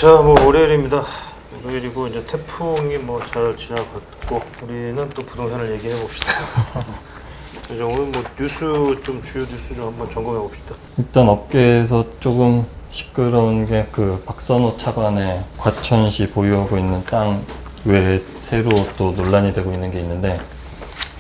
자, 뭐 월요일입니다. 월요일이고 이제 태풍이 뭐 잘 지나갔고 우리는 또 부동산을 얘기해 봅시다. 그래서 오늘 뭐 뉴스 좀 주요 뉴스 좀 한번 점검해 봅시다. 일단 업계에서 조금 시끄러운 게 그 박선호 차관의 과천시 보유하고 있는 땅 외에 새로 또 논란이 되고 있는 게 있는데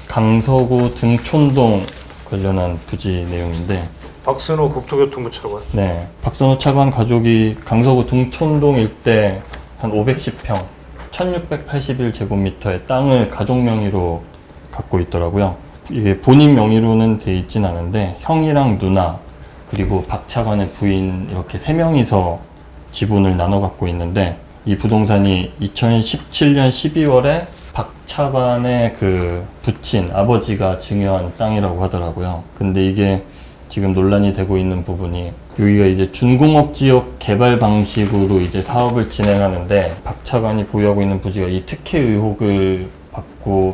강서구 등촌동 관련한 부지 내용인데 박선호 국토교통부 차관. 네, 박선호 차관 가족이 강서구 등촌동 일대 한 510평, 1681제곱미터의 땅을 가족 명의로 갖고 있더라고요. 이게 본인 명의로는 돼 있진 않은데 형이랑 누나 그리고 박 차관의 부인 이렇게 3명이서 지분을 나눠 갖고 있는데 이 부동산이 2017년 12월에 박 차관의 그 부친 아버지가 증여한 땅이라고 하더라고요. 근데 이게 지금 논란이 되고 있는 부분이 여기가 이제 준공업 지역 개발 방식으로 이제 사업을 진행하는데 박 차관이 보유하고 있는 부지가 이 특혜 의혹을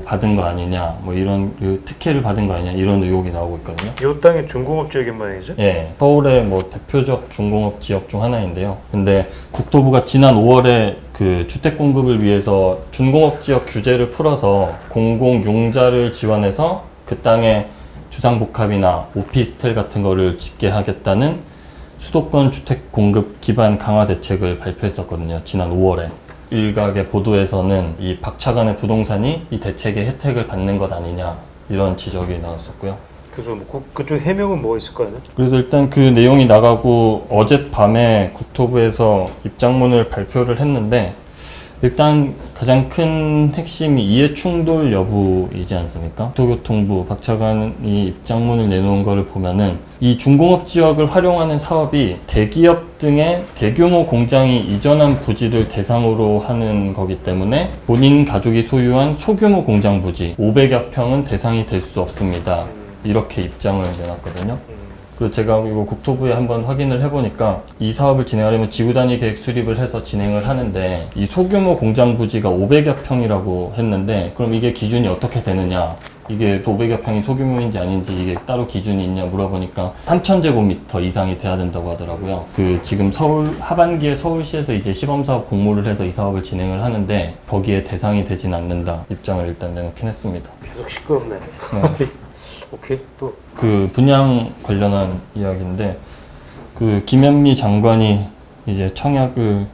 받은 거 아니냐, 뭐 이런 특혜를 받은 거 아니냐 이런 의혹이 나오고 있거든요. 이 땅이 중공업 지역인 모양이죠? 예, 서울의 뭐 대표적 중공업 지역 중 하나인데요. 근데 국토부가 지난 5월에 그 주택 공급을 위해서 준공업 지역 규제를 풀어서 공공융자를 지원해서 그 땅에 주상복합이나 오피스텔 같은 거를 짓게 하겠다는 수도권 주택 공급 기반 강화 대책을 발표했었거든요. 지난 5월에. 일각의 보도에서는 이 박 차관의 부동산이 이 대책의 혜택을 받는 것 아니냐 이런 지적이 나왔었고요. 그래서 뭐 그쪽 해명은 뭐가 있을까요? 그래서 일단 그 내용이 나가고 어젯밤에 국토부에서 입장문을 발표를 했는데 일단 가장 큰 핵심이 이해충돌 여부이지 않습니까? 국토교통부 박 차관이 입장문을 내놓은 거를 보면은 이 중공업 지역을 활용하는 사업이 대기업 등의 대규모 공장이 이전한 부지를 대상으로 하는 거기 때문에 본인 가족이 소유한 소규모 공장 부지 500여 평은 대상이 될 수 없습니다. 이렇게 입장을 내놨거든요. 그리고 제가 이거 국토부에 한번 확인을 해보니까 이 사업을 진행하려면 지구단위 계획 수립을 해서 진행을 하는데 이 소규모 공장 부지가 500여 평이라고 했는데 그럼 이게 기준이 어떻게 되느냐, 이게 500여 평이 소규모인지 아닌지 이게 따로 기준이 있냐 물어보니까 3000제곱미터 이상이 돼야 된다고 하더라고요. 그 지금 하반기에 서울시에서 이제 시범사업 공모를 해서 이 사업을 진행을 하는데 거기에 대상이 되진 않는다 입장을 일단 내놓긴 했습니다. 계속 시끄럽네. 네. 오케이, 또. 그 분양 관련한 이야기인데 그 김현미 장관이 이제 청약을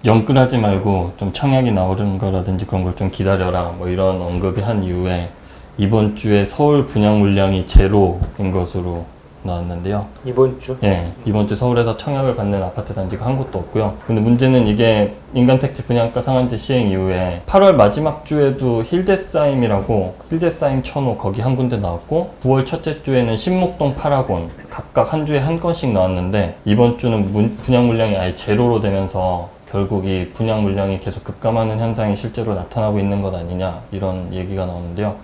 연끌하지 말고 좀 청약이 나오는 거라든지 그런 걸 좀 기다려라 뭐 이런 언급이 한 이후에 이번 주에 서울 분양 물량이 제로인 것으로 나왔는데요. 이번 주? 예, 이번 주 서울에서 청약을 받는 아파트 단지가 한 곳도 없고요. 근데 문제는 이게 인간택지 분양가 상한제 시행 이후에 8월 마지막 주에도 힐데사임이라고 힐데사임 1000호 거기 한 군데 나왔고 9월 첫째 주에는 신목동 파라곤 각각 한 주에 한 건씩 나왔는데 이번 주는 분양 물량이 아예 제로로 되면서 결국 이 분양 물량이 계속 급감하는 현상이 실제로 나타나고 있는 것 아니냐 이런 얘기가 나오는데요.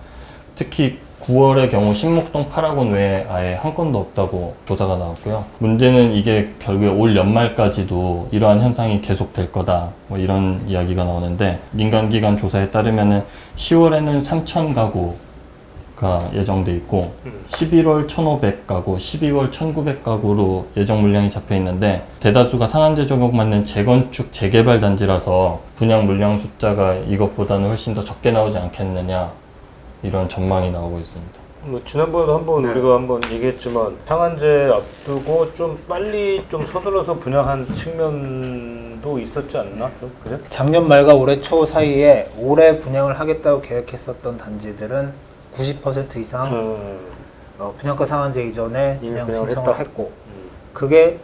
특히 9월의 경우 신목동 파라곤 외에 아예 한 건도 없다고 조사가 나왔고요. 문제는 이게 결국에 올 연말까지도 이러한 현상이 계속될 거다 뭐 이런 이야기가 나오는데 민간기관 조사에 따르면은 10월에는 3000가구가 예정돼 있고 11월 1500가구, 12월 1900가구로 예정 물량이 잡혀 있는데 대다수가 상한제 적용받는 재건축 재개발 단지라서 분양 물량 숫자가 이것보다는 훨씬 더 적게 나오지 않겠느냐 이런 전망이 나오고 있습니다. 뭐 지난번에도 한번 우리가 한번 얘기했지만 상한제 앞두고 좀 빨리 좀 서둘러서 분양한 측면도 있었지 않나? 좀 그래? 작년 말과 올해 초 사이에 올해 분양을 하겠다고 계획했었던 단지들은 90% 이상 분양가 상한제 이전에 분양 신청을 했고 그게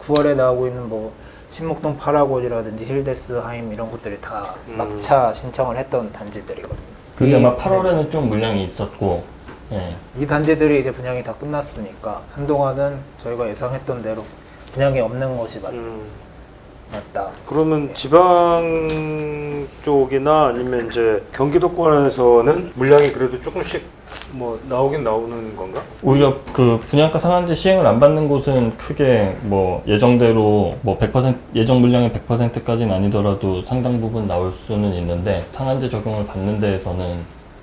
9월에 나오고 있는 뭐 신목동 파라곤이라든지 힐데스하임 이런 것들이 다 막차 신청을 했던 단지들이거든요. 그게 아마 8월에는 좀 물량이 있었고 예. 이 단지들이 이제 분양이 다 끝났으니까 한동안은 저희가 예상했던 대로 분양이 없는 것이 맞다. 그러면 지방 쪽이나 아니면 이제 경기도권에서는 물량이 그래도 조금씩 뭐 나오긴 나오는 건가? 오히려 그 분양가 상한제 시행을 안 받는 곳은 크게 뭐 예정대로 뭐 100% 예정 물량의 100%까지는 아니더라도 상당 부분 나올 수는 있는데 상한제 적용을 받는 데에서는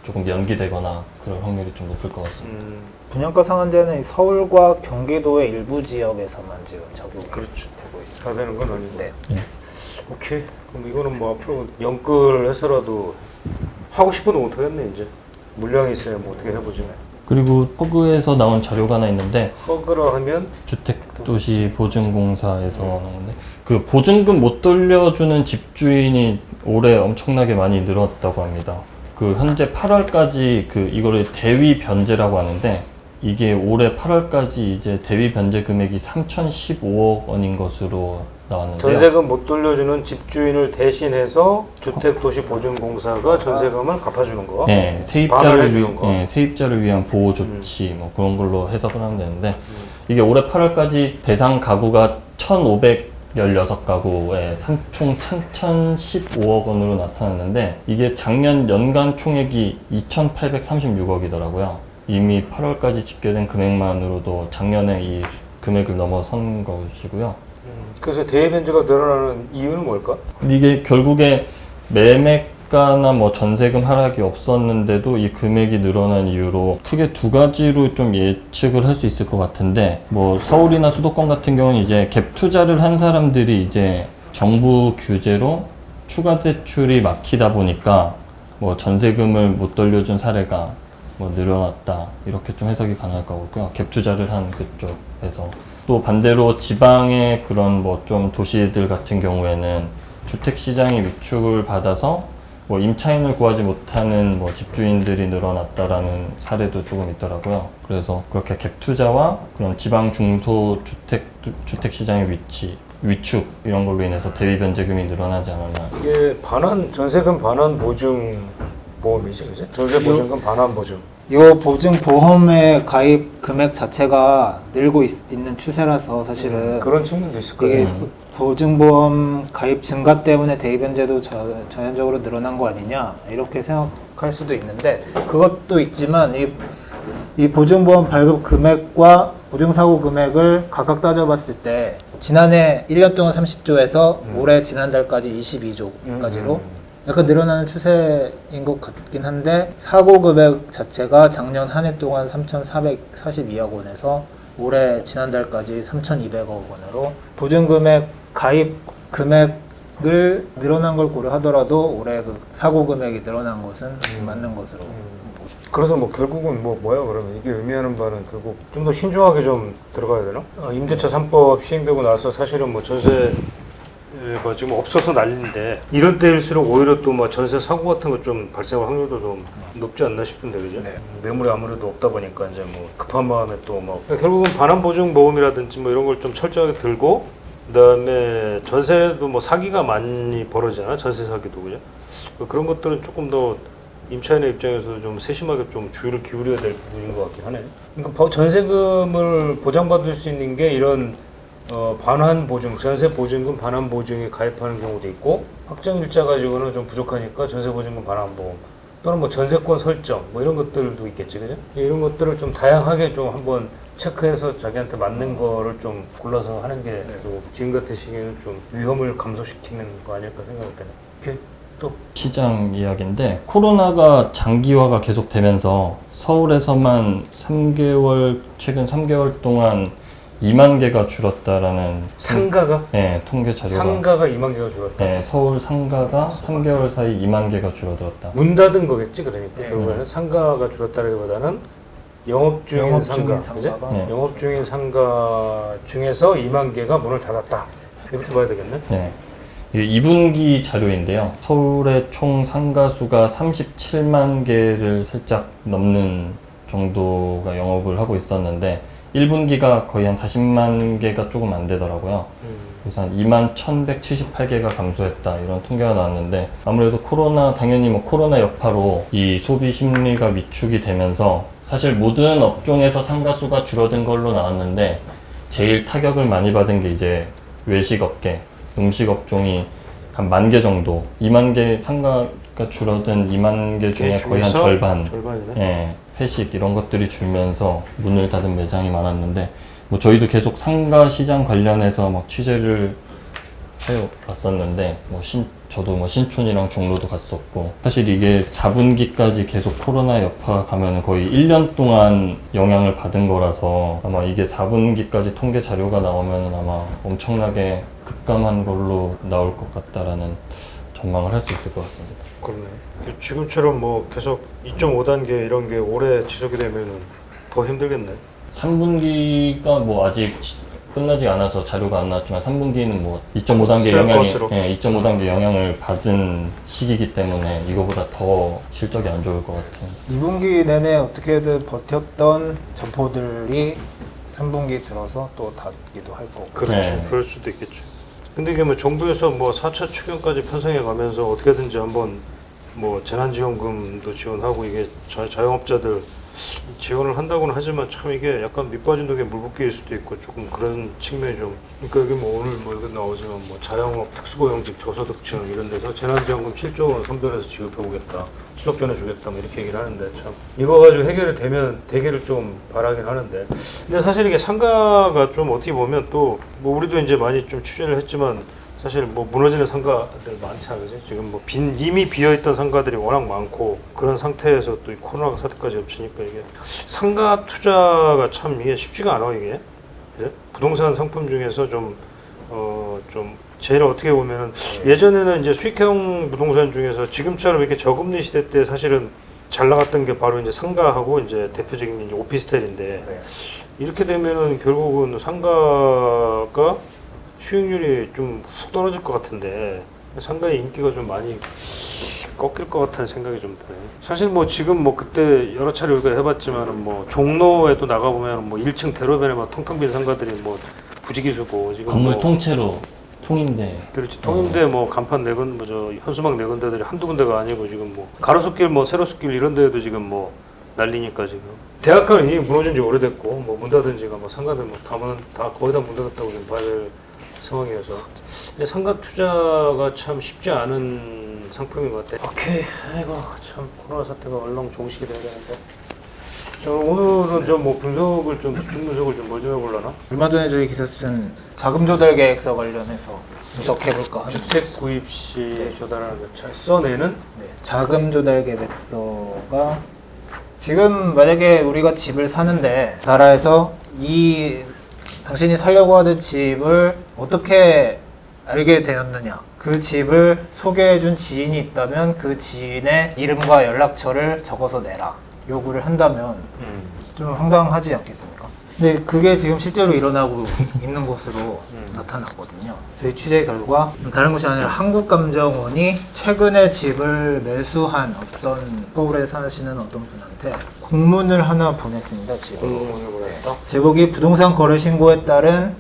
조금 연기되거나 그럴 확률이 좀 높을 것 같습니다. 분양가 상한제는 서울과 경기도의 일부 지역에서만 지금 적용이 그렇죠. 되고 있습니다. 다 되는 건 아니고. 네. 오케이. 그럼 이거는 뭐 앞으로 연끌해서라도 하고 싶어도 못하겠네 이제. 물량이 있어야 뭐 어떻게 해보지. 그리고 허그에서 나온 자료가 하나 있는데 허그라 하면 주택도시보증공사에서 나온 건데 그 보증금 못 돌려주는 집주인이 올해 엄청나게 많이 늘었다고 합니다. 그 현재 8월까지 그 이거를 대위 변제라고 하는데 이게 올해 8월까지 이제 대위 변제 금액이 3,015억 원인 것으로 나왔는데요. 전세금 못 돌려주는 집주인을 대신해서 주택도시보증공사가 전세금을 갚아주는 거. 네, 반환해주는 거. 세입자를 위한 보호 조치 뭐 그런 걸로 해석을 하면 되는데 이게 올해 8월까지 대상 가구가 1,516가구에 총 3,015억 원으로 나타났는데 이게 작년 연간 총액이 2,836억이더라고요. 이미 8월까지 집계된 금액만으로도 작년에 이 금액을 넘어선 것이고요. 그래서 대위 변제가 늘어나는 이유는 뭘까? 이게 결국에 매매가나 뭐 전세금 하락이 없었는데도 이 금액이 늘어난 이유로 크게 두 가지로 좀 예측을 할 수 있을 것 같은데 뭐 서울이나 수도권 같은 경우는 이제 갭 투자를 한 사람들이 이제 정부 규제로 추가 대출이 막히다 보니까 뭐 전세금을 못 돌려준 사례가 뭐 늘어났다 이렇게 좀 해석이 가능할 거고요. 갭 투자를 한 그쪽에서 또 반대로 지방의 그런 뭐 좀 도시들 같은 경우에는 주택 시장이 위축을 받아서 뭐 임차인을 구하지 못하는 뭐 집주인들이 늘어났다라는 사례도 조금 있더라고요. 그래서 그렇게 갭 투자와 그런 지방 중소 주택 시장의 위축 이런 걸로 인해서 대위 변제금이 늘어나지 않았나. 이게 전세금 반환 보증 보험이죠, 그죠? 전세 보증금 반환 보증. 이 보증보험의 가입 금액 자체가 늘고 있는 추세라서 사실은 그런 측면도 있을 이게 거예요. 보증보험 가입 증가 때문에 대입변제도 전형적으로 늘어난 거 아니냐 이렇게 생각할 수도 있는데 그것도 있지만 이 보증보험 발급 금액과 보증사고 금액을 각각 따져봤을 때 지난해 1년 동안 30조에서 올해 지난달까지 22조까지로 약간 늘어나는 추세인 것 같긴 한데 사고 금액 자체가 작년 한 해 동안 3,442억 원에서 올해 지난달까지 3,200억 원으로 보증금액 가입 금액을 늘어난 걸 고려하더라도 올해 그 사고 금액이 늘어난 것은 맞는 것으로. 그래서 뭐 결국은 뭐야 그러면 이게 의미하는 바는 결국 좀 더 신중하게 좀 들어가야 되나? 임대차 3법 시행되고 나서 사실은 뭐 전세가 지금 없어서 난리인데 이런 때일수록 오히려 또 뭐 전세 사고 같은 거 좀 발생할 확률도 좀 높지 않나 싶은데 그죠? 네. 매물이 아무래도 없다 보니까 이제 뭐 급한 마음에 또 뭐 결국은 반환 보증 보험이라든지 뭐 이런 걸 좀 철저하게 들고 그다음에 전세도 뭐 사기가 많이 벌어지잖아 전세 사기도 그죠? 그런 것들은 조금 더 임차인의 입장에서도 좀 세심하게 좀 주의를 기울여야 될 부분인 것 같긴 하네. 그러니까 전세금을 보장받을 수 있는 게 이런 반환 보증, 전세 보증금 반환 보증에 가입하는 경우도 있고 확정 일자 가지고는 좀 부족하니까 전세 보증금 반환 보험 또는 뭐 전세권 설정 뭐 이런 것들도 있겠지, 그죠? 이런 것들을 좀 다양하게 좀 한번 체크해서 자기한테 맞는 거를 좀 골라서 하는 게 또 지금 같은 시기에는 좀 위험을 감소시키는 거 아닐까 생각이 드네. 오케이. 또 시장 이야기인데 코로나가 장기화가 계속되면서 서울에서만 최근 3개월 동안 2만 개가 줄었다라는 상가가? 네, 통계 자료가 상가가 2만 개가 줄었다. 네, 서울 상가가 3개월 사이 2만 개가 줄어들었다. 문 닫은 거겠지 그러니까 네. 결국에는 상가가 줄었다기보다는 영업 중인 상가, 그죠? 상가가 네. 영업 중인 상가 중에서 2만 개가 문을 닫았다. 이렇게 봐야 되겠네. 네. 이게 2분기 자료인데요. 서울의 총 상가 수가 37만 개를 살짝 넘는 정도가 영업을 하고 있었는데 1분기가 거의 한 40만 개가 조금 안 되더라고요. 그래서 한 2만 1,178개가 감소했다 이런 통계가 나왔는데 아무래도 당연히 뭐 코로나 여파로 이 소비 심리가 위축이 되면서 사실 모든 업종에서 상가 수가 줄어든 걸로 나왔는데 제일 타격을 많이 받은 게 이제 외식업계, 음식 업종이 한 10,000개 정도, 2만 개 상가가 줄어든 2만 개 중에 거의 한 절반이네. 예, 회식 이런 것들이 줄면서 문을 닫은 매장이 많았는데 뭐 저희도 계속 상가 시장 관련해서 막 취재를 해왔었는데 뭐 저도 뭐 신촌이랑 종로도 갔었고 사실 이게 4분기까지 계속 코로나 여파가 가면 거의 1년 동안 영향을 받은 거라서 아마 이게 4분기까지 통계 자료가 나오면 아마 엄청나게 급감한 걸로 나올 것 같다라는 전망을 할 수 있을 것 같습니다. 그러네. 지금처럼 뭐 계속 2.5단계 이런 게 오래 지속이 되면은 더 힘들겠네. 3분기가 뭐 아직 끝나지 않아서 자료가 안 나왔지만 3분기는 뭐 2.5단계 쓸 영향이 것으로. 2.5단계 영향을 받은 시기이기 때문에 이거보다 더 실적이 안 좋을 것 같아요. 2분기 내내 어떻게든 버텼던 점포들이 3분기 들어서 또 닫기도 할 거고. 그렇죠. 네. 그럴 수도 있겠죠. 근데 이게 뭐 정부에서 뭐 4차 추경까지 편성해 가면서 어떻게든지 한번 뭐 재난지원금도 지원하고 이게 자영업자들 지원을 한다고는 하지만 참 이게 약간 밑빠진 독에 물붓기일 수도 있고 조금 그런 측면이 좀. 그러니까 여기 뭐 오늘 뭐 이거 나오지만 뭐 자영업 특수고용직 저소득층 이런 데서 재난지원금 7조 원 선별해서 지급해보겠다. 추석 전에 주겠다 뭐 이렇게 얘기를 하는데 참 이거 가지고 해결이 되면 되기를 좀 바라긴 하는데 근데 사실 이게 상가가 좀 어떻게 보면 또 뭐 우리도 이제 많이 좀 취재를 했지만 사실 뭐 무너지는 상가들 많잖아, 그지? 지금 뭐 이미 비어있던 상가들이 워낙 많고 그런 상태에서 또 이 코로나 사태까지 겹치니까 이게 상가 투자가 참 이게 쉽지가 않아 이게. 그래? 부동산 상품 중에서 좀 제일 어떻게 보면은 예전에는 이제 수익형 부동산 중에서 지금처럼 이렇게 저금리 시대 때 사실은 잘 나갔던 게 바로 이제 상가하고 이제 대표적인 이제 오피스텔인데 네. 이렇게 되면은 결국은 상가가 수익률이 좀 훅 떨어질 것 같은데 상가의 인기가 좀 많이 꺾일 것 같다는 생각이 좀 드네요. 사실 뭐 지금 뭐 그때 여러 차례 우리가 해봤지만은 뭐 종로에도 나가 보면 뭐 1층 대로변에 막 텅텅 빈 상가들이 뭐 부지기수고 지금 건물 뭐 통째로 통인데 그렇지. 통임대 뭐 간판 네 군, 뭐 저 현수막 네 군데들이 한두 군데가 아니고 지금 뭐 가로수길 뭐 세로수길 이런 데도 지금 뭐 난리니까 지금 대학가는 이미 무너진 지 오래됐고 뭐 문 닫은 지가 뭐 상가들 다 거의 다 문 닫았다고 지금 봐야 될 상황이어서 근데 상가 투자가 참 쉽지 않은 상품인 것 같아. 오케이. 아이고 참 코로나 사태가 얼렁 종식이 돼야 되는데. 저 오늘은 좀 뭐 분석을 좀 집중 분석을 좀 뭘 좀 해볼라나? 얼마 전에 저희 기사 쓴 자금 조달 계획서 관련해서 분석해볼까 하는 주택 구입 시 조달하는 것 잘 써내는 네, 자금 조달 계획서가 지금 만약에 우리가 집을 사는데 나라에서 이 당신이 살려고 하는 집을 어떻게 알게 되었느냐, 그 집을 소개해준 지인이 있다면 그 지인의 이름과 연락처를 적어서 내라 요구를 한다면 좀 황당하지 않겠습니까? 근데 그게 지금 실제로 일어나고 있는 것으로 나타났거든요. 저희 취재 결과 다른 것이 아니라 한국감정원이 최근에 집을 매수한 어떤 서울에 사시는 어떤 분한테 공문을 하나 보냈습니다. 지금 공문을 보냈다. 제목이 부동산 거래 신고에 따른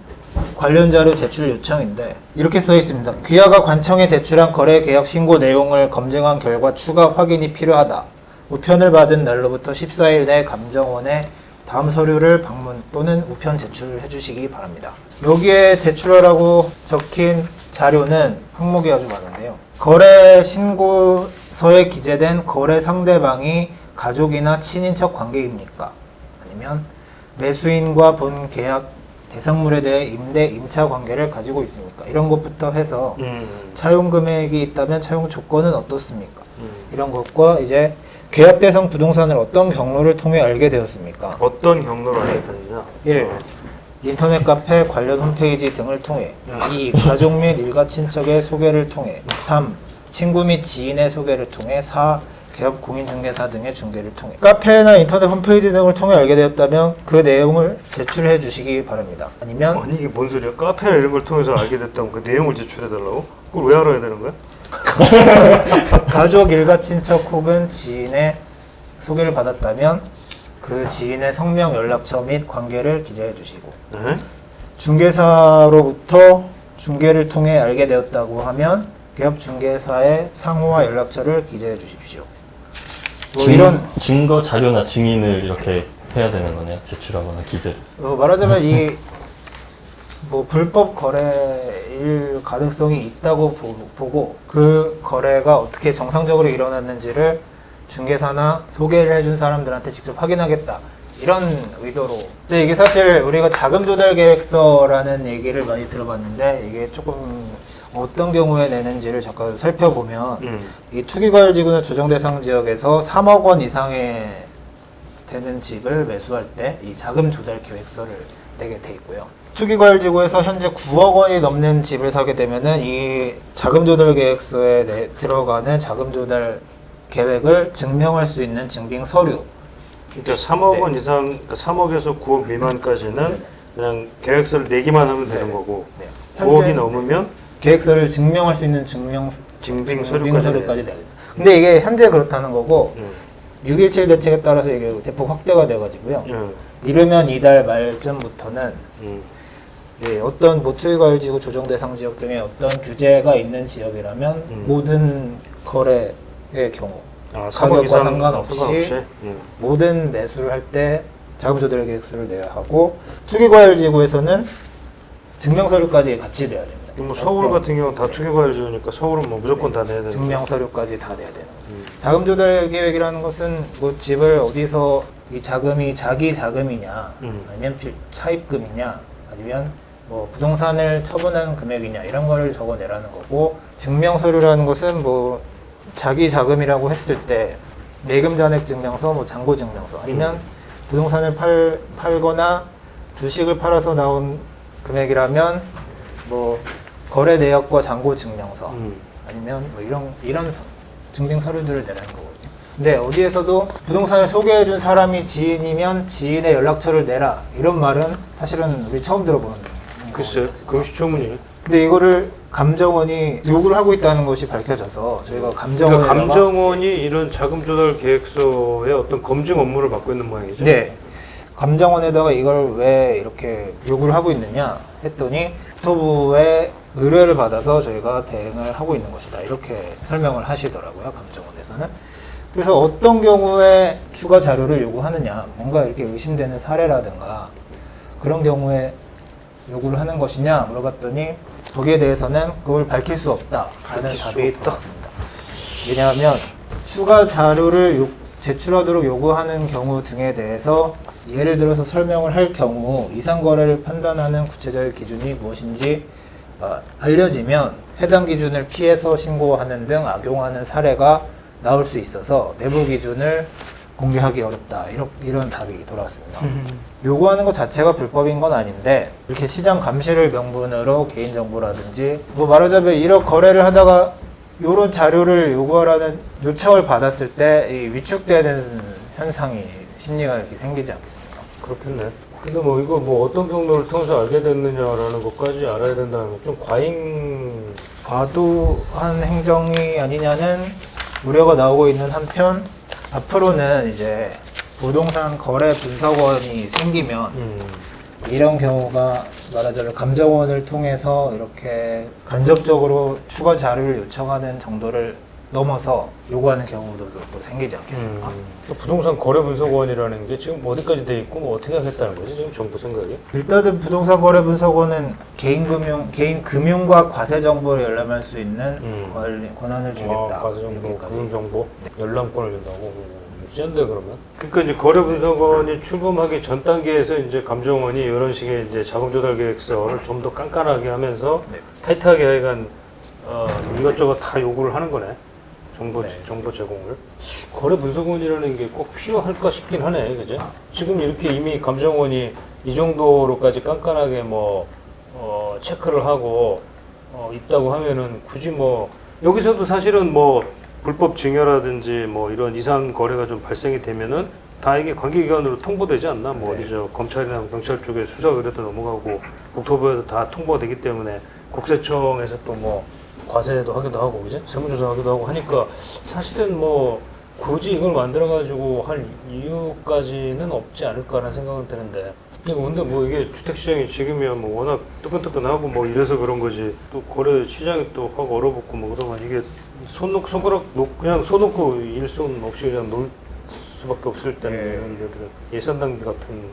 관련 자료 제출 요청인데 이렇게 써 있습니다. 귀하가 관청에 제출한 거래 계약 신고 내용을 검증한 결과 추가 확인이 필요하다. 우편을 받은 날로부터 14일 내 감정원에 다음 서류를 방문 또는 우편 제출해 주시기 바랍니다. 여기에 제출하라고 적힌 자료는 항목이 아주 많은데요. 거래 신고서에 기재된 거래 상대방이 가족이나 친인척 관계입니까? 아니면 매수인과 본 계약 대상물에 대해 임대, 임차 관계를 가지고 있습니까? 이런 것부터 해서 차용 금액이 있다면 차용 조건은 어떻습니까? 이런 것과 이제 계약 대상 부동산을 어떤 경로를 통해 알게 되었습니까? 어떤 경로를 알게 됐느냐? 1. 인터넷 카페 관련 홈페이지 등을 통해 2. 가족 및 일가 친척의 소개를 통해 3. 친구 및 지인의 소개를 통해 4. 개업 공인중개사 등의 중개를 통해 카페나 인터넷 홈페이지 등을 통해 알게 되었다면 그 내용을 제출해 주시기 바랍니다. 아니면 아니 이게 뭔 소리야? 카페나 이런 걸 통해서 알게 됐다면 그 내용을 제출해달라고? 그걸 왜 알아야 되는 거야? 가족, 일가, 친척 혹은 지인의 소개를 받았다면 그 지인의 성명, 연락처 및 관계를 기재해 주시고 네? 중개사로부터 중개를 통해 알게 되었다고 하면 개업 중개사의 상호와 연락처를 기재해 주십시오. 뭐 이런 증거 자료나 증인을 이렇게 해야 되는 거네요. 제출하거나 기재. 말하자면 이 뭐 불법 거래일 가능성이 있다고 보고 그 거래가 어떻게 정상적으로 일어났는지를 중개사나 소개를 해준 사람들한테 직접 확인하겠다 이런 의도로. 근데 이게 사실 우리가 자금 조달 계획서라는 얘기를 많이 들어봤는데 이게 조금 어떤 경우에 내는지를 잠깐 살펴보면 이 투기과열지구는 조정 대상 지역에서 3억 원 이상의 되는 집을 매수할 때 이 자금 조달 계획서를 내게 돼 있고요. 투기과열지구에서 현재 9억 원이 넘는 집을 사게 되면은 이 자금 조달 계획서에 들어가는 자금 조달 계획을 증명할 수 있는 증빙 서류. 그러니까 3억 네. 원 이상, 그러니까 3억에서 9억 미만까지는 그냥 계획서를 내기만 하면 되는 거고 네. 9억이 넘으면 계획서를 증명할 수 있는 증빙 서류까지 내야 된다. 근데 이게 현재 그렇다는 거고 6.17 대책에 따라서 이게 대폭 확대가 돼가지고요. 이르면 이달 말쯤부터는 예, 어떤 뭐 투기과열지구 조정 대상 지역 등의 어떤 규제가 있는 지역이라면 모든 거래의 경우 가격과 상관없이 모든 매수를 할 때 자금 조달 계획서를 내야 하고 투기과열지구에서는 증명서류까지 같이 내야 됩니다. 뭐 서울 같은 경우 다 투기과열지구니까 서울은 뭐 무조건 다 내야 되는 증명서류까지 다 내야 되는 거죠. 자금 조달 계획이라는 것은 뭐 집을 어디서 이 자금이 자기 자금이냐 아니면 차입금이냐 아니면 뭐 부동산을 처분한 금액이냐 이런 거를 적어내라는 거고 증명서류라는 것은 뭐 자기 자금이라고 했을 때 예금 잔액 증명서, 뭐 잔고 증명서 아니면 부동산을 팔거나 주식을 팔아서 나온 금액이라면 뭐 거래 내역과 잔고 증명서 아니면 뭐 이런 증빙 서류들을 내라는 거거든요. 근데 어디에서도 부동산을 소개해준 사람이 지인이면 지인의 연락처를 내라 이런 말은 사실은 우리 처음 들어보는 글쎄 금시초문이에요. 근데 이거를 감정원이 요구를 하고 있다는 것이 밝혀져서 저희가 그러니까 감정원이 이런 자금 조달 계획서의 어떤 검증 업무를 맡고 있는 모양이죠. 네. 감정원에다가 이걸 왜 이렇게 요구를 하고 있느냐 했더니 국토부의 의뢰를 받아서 저희가 대응을 하고 있는 것이다 이렇게 설명을 하시더라고요. 감정원에서는. 그래서 어떤 경우에 추가 자료를 요구하느냐 뭔가 이렇게 의심되는 사례라든가 그런 경우에 요구를 하는 것이냐 물어봤더니 거기에 대해서는 그걸 밝힐 수 없다 라는 답이 돌아왔습니다. 왜냐하면 추가 자료를 제출하도록 요구하는 경우 등에 대해서 예를 들어서 설명을 할 경우 이상 거래를 판단하는 구체적인 기준이 무엇인지 알려지면 해당 기준을 피해서 신고하는 등 악용하는 사례가 나올 수 있어서 내부 기준을 공개하기 어렵다 이런 답이 돌아왔습니다. 요구하는 것 자체가 불법인 건 아닌데 이렇게 시장 감시를 명분으로 개인정보라든지 뭐 말하자면 1억 거래를 하다가 이런 자료를 요구하라는 요청을 받았을 때 이 위축되는 현상이 심리가 이렇게 생기지 않겠습니까? 그렇겠네. 근데 뭐 이거 뭐 어떤 경로를 통해서 알게 됐느냐라는 것까지 알아야 된다는 건 좀 과도한 행정이 아니냐는 우려가 나오고 있는 한편 앞으로는 이제 부동산 거래 분석원이 생기면 이런 경우가 말하자면 감정원을 통해서 이렇게 간접적으로 추가 자료를 요청하는 정도를 넘어서 요구하는 경우도 또 생기지 않겠습니까? 부동산 거래 분석원이라는 게 지금 어디까지 돼 있고 뭐 어떻게 하겠다는 거지 지금 정부 생각이? 일단은 부동산 거래 분석원은 개인 금융과 과세 정보를 열람할 수 있는 권한을 주겠다. 과세 정보, 금융 정보, 열람권을 준다고. 무지한데 그러면? 그러니까 이제 거래 분석원이 출범하기 전 단계에서 이제 감정원이 이런 식의 이제 자금 조달 계획서를 좀 더 깐깐하게 하면서 타이트하게 하여간 이것저것 다 요구를 하는 거네. 정보 제공을. 거래 분석원이라는 게 꼭 필요할까 싶긴 하네, 그죠? 지금 이렇게 이미 감정원이 이 정도로까지 깐깐하게 체크를 하고 있다고 하면은 굳이 여기서도 사실은 불법 증여라든지 이런 이상 거래가 좀 발생이 되면은 다 이게 관계기관으로 통보되지 않나? 어디 검찰이나 경찰 쪽에 수사 의뢰도 넘어가고 국토부에도 다 통보가 되기 때문에 국세청에서 또 과세도 하기도 하고, 그지? 세무조사 하기도 하고 하니까 사실은 굳이 이걸 만들어가지고 할 이유까지는 없지 않을까라는 생각은 드는데. 근데 이게 주택시장이 지금이야 워낙 뜨끈뜨끈하고 이래서 그런 거지. 또 거래 시장이 또 확 얼어붙고 그러면 이게 그냥 손 놓고 일손 없이 그냥 놀 수밖에 없을 텐데, 이런 예산 낭비 같은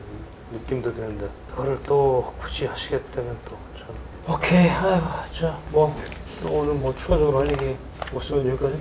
느낌도 드는데, 그거를 또 굳이 하시겠다면 또 참. 오케이, 아이고, 자, 또 오늘 추가적으로 할 얘기 없으면 여기까지?